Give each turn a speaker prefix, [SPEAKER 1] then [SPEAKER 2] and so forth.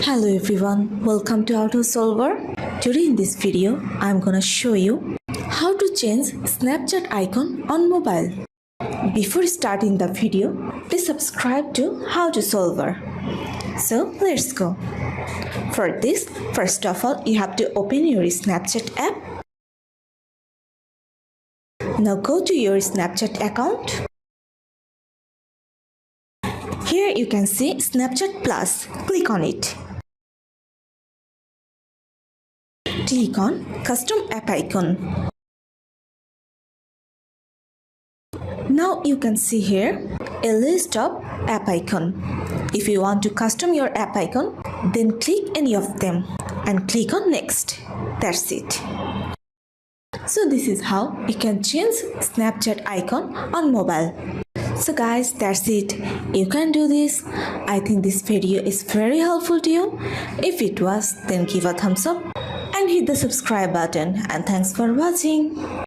[SPEAKER 1] Hello everyone, welcome to Auto Solver. Today in this video, I'm gonna show you how to change Snapchat icon on mobile. Before starting the video, please subscribe to How to Solver. So let's go. For this, first of all, you have to open your Snapchat app. Now go to your Snapchat account. Here you can see Snapchat Plus. Click on it. Click on Custom App Icon. Now you can see here a list of app icon. If you want to custom your app icon, then click any of them and click on Next. That's it. So this is how you can change Snapchat icon on mobile. So guys, that's it. You can do this. I think this video is very helpful to you. If it was, then give a thumbs up and hit the subscribe button. And thanks for watching.